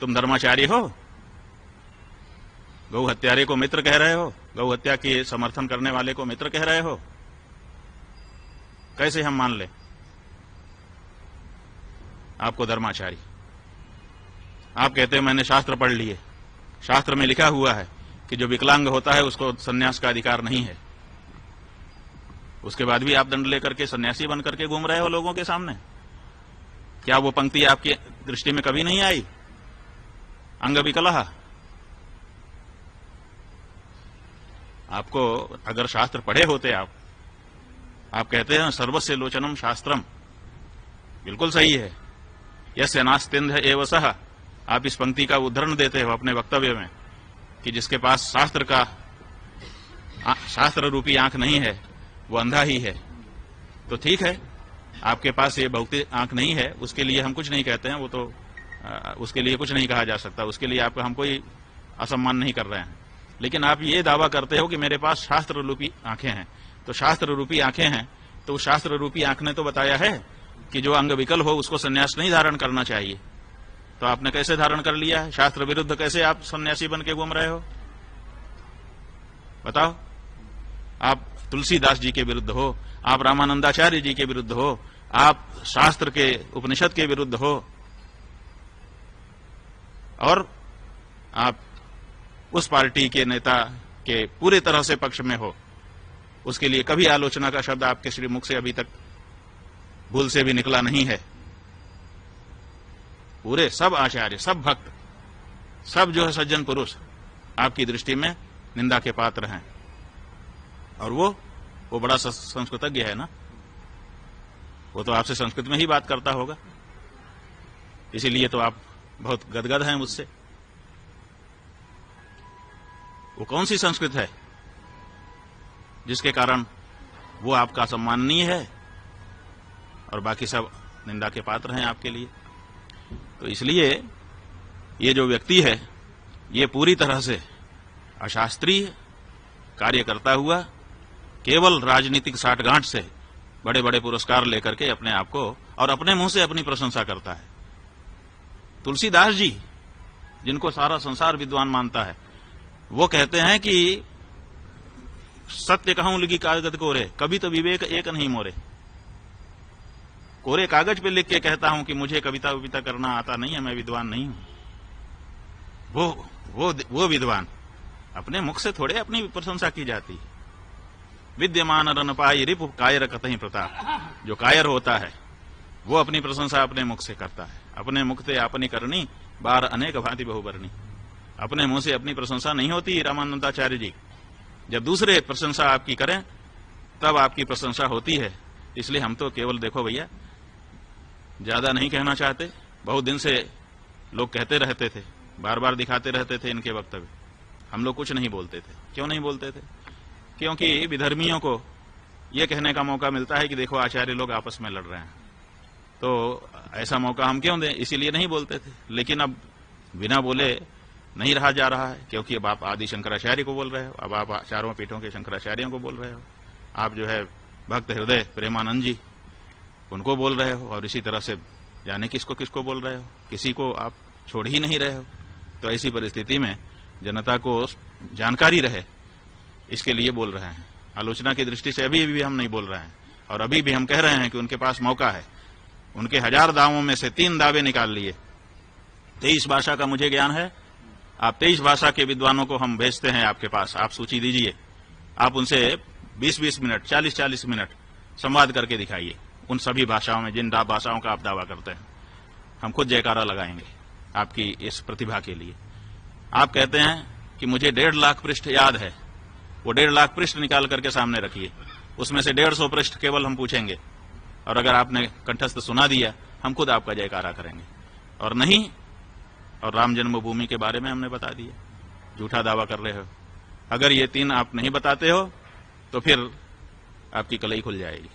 तुम धर्माचारी हो? गौ हत्यारे को मित्र कह रहे हो? गौ हत्या के समर्थन करने वाले को मित्र कह रहे हो? कैसे हम मान ले आपको धर्माचारी? आप कहते हो मैंने शास्त्र पढ़ लिए, शास्त्र में लिखा हुआ है कि जो विकलांग होता है उसको सन्यास का अधिकार नहीं है। उसके बाद भी आप दंड लेकर के सन्यासी बन करके घूम रहे हो लोगों के सामने। क्या वो पंक्ति आपकी दृष्टि में कभी नहीं आई? अंग विकलः। आपको अगर शास्त्र पढ़े होते आप कहते हैं सर्वस्य लोचनम शास्त्रम, बिल्कुल सही है। यस्य नास्त्यंध एव सः। आप इस पंक्ति का उद्धरण देते हो अपने वक्तव्य में कि जिसके पास शास्त्र रूपी आंख नहीं है वो अंधा ही है। तो ठीक है, आपके पास ये भौतिक आंख नहीं है, उसके लिए हम कुछ नहीं कहते हैं, वो तो उसके लिए कुछ नहीं कहा जा सकता, उसके लिए आपको हम कोई असम्मान नहीं कर रहे हैं। लेकिन आप ये दावा करते हो कि मेरे पास शास्त्र रूपी आंखें हैं। तो शास्त्र रूपी आंखें हैं तो उस शास्त्र रूपी आंख ने तो बताया है कि जो अंग विकल हो उसको सन्यास नहीं धारण करना चाहिए। तो आपने कैसे धारण कर लिया है? शास्त्र विरुद्ध कैसे आप सन्यासी बन के घूम रहे हो? बताओ। आप तुलसीदास जी के विरुद्ध हो, आप रामानंदाचार्य जी के विरुद्ध हो, आप शास्त्र के उपनिषद के विरुद्ध हो, और आप उस पार्टी के नेता के पूरी तरह से पक्ष में हो। उसके लिए कभी आलोचना का शब्द आपके श्री मुख से अभी तक भूल से भी निकला नहीं है। पूरे सब आचार्य, सब भक्त, सब जो है सज्जन पुरुष आपकी दृष्टि में निंदा के पात्र हैं। और वो बड़ा संस्कृतज्ञ है ना, वो तो आपसे संस्कृत में ही बात करता होगा, इसीलिए तो आप बहुत गदगद हैं मुझसे। वो कौन सी संस्कृत है जिसके कारण वो आपका सम्माननीय है और बाकी सब निंदा के पात्र हैं आपके लिए? तो इसलिए ये जो व्यक्ति है ये पूरी तरह से अशास्त्रीय कार्य करता हुआ केवल राजनीतिक साठगांठ से बड़े बड़े पुरस्कार लेकर के अपने आप को और अपने मुंह से अपनी प्रशंसा करता है। तुलसीदास जी, जिनको सारा संसार विद्वान मानता है, वो कहते हैं कि सत्य कहूं लिखी कागज कोरे, कभी तो विवेक एक नहीं मोरे। कोरे कागज पे लिख के कहता हूं कि मुझे कविता विविता करना आता नहीं है, मैं विद्वान नहीं हूं। वो विद्वान, अपने मुख से थोड़े अपनी प्रशंसा की जाती है। विद्यमान रन पाई रिपु कायर कतहि प्रताप। जो कायर होता है वो अपनी प्रशंसा अपने मुख से करता है। अपने मुख से अपनी करनी बार अनेक भांति बहुबरनी। अपने मुंह से अपनी प्रशंसा नहीं होती रामानंदाचार्य जी। जब दूसरे प्रशंसा आपकी करें तब आपकी प्रशंसा होती है। इसलिए हम तो केवल देखो भैया, ज्यादा नहीं कहना चाहते। बहुत दिन से लोग कहते रहते थे, बार बार दिखाते रहते थे इनके वक्तव्य, हम लोग कुछ नहीं बोलते थे। क्यों नहीं बोलते थे? क्योंकि विधर्मियों को यह कहने का मौका मिलता है कि देखो आचार्य लोग आपस में लड़ रहे हैं, तो ऐसा मौका हम क्यों दें, इसीलिए नहीं बोलते थे। लेकिन अब बिना बोले नहीं रहा जा रहा है, क्योंकि अब आप आदि शंकराचार्य को बोल रहे हो, अब आप चारों पीठों के शंकराचार्यों को बोल रहे हो, आप जो है भक्त हृदय प्रेमानंद जी उनको बोल रहे हो, और इसी तरह से जाने किसको किसको बोल रहे हो, किसी को आप छोड़ ही नहीं रहे हो। तो ऐसी परिस्थिति में जनता को जानकारी रहे इसके लिए बोल रहे हैं। आलोचना की दृष्टि से अभी भी हम नहीं बोल रहे हैं, और अभी भी हम कह रहे हैं कि उनके पास मौका है। उनके 1000 दावों में से 3 दावे निकाल लिए। 23 भाषा का मुझे ज्ञान है। आप 23 भाषा के विद्वानों को हम भेजते हैं आपके पास, आप सूची दीजिए। आप उनसे 20-20 मिनट, 40-40 मिनट संवाद करके दिखाइए उन सभी भाषाओं में जिन भाषाओं का आप दावा करते हैं। हम खुद जयकारा लगाएंगे आपकी इस प्रतिभा के लिए। आप कहते हैं कि मुझे 1.5 लाख पृष्ठ याद है, वो 1.5 लाख पृष्ठ निकाल करके सामने रखिए। उसमें से 150 पृष्ठ केवल हम पूछेंगे, और अगर आपने कंठस्थ सुना दिया हम खुद आपका जयकारा करेंगे, और नहीं और राम जन्मभूमि के बारे में हमने बता दिया, झूठा दावा कर रहे हो। अगर ये 3 आप नहीं बताते हो तो फिर आपकी कलई खुल जाएगी।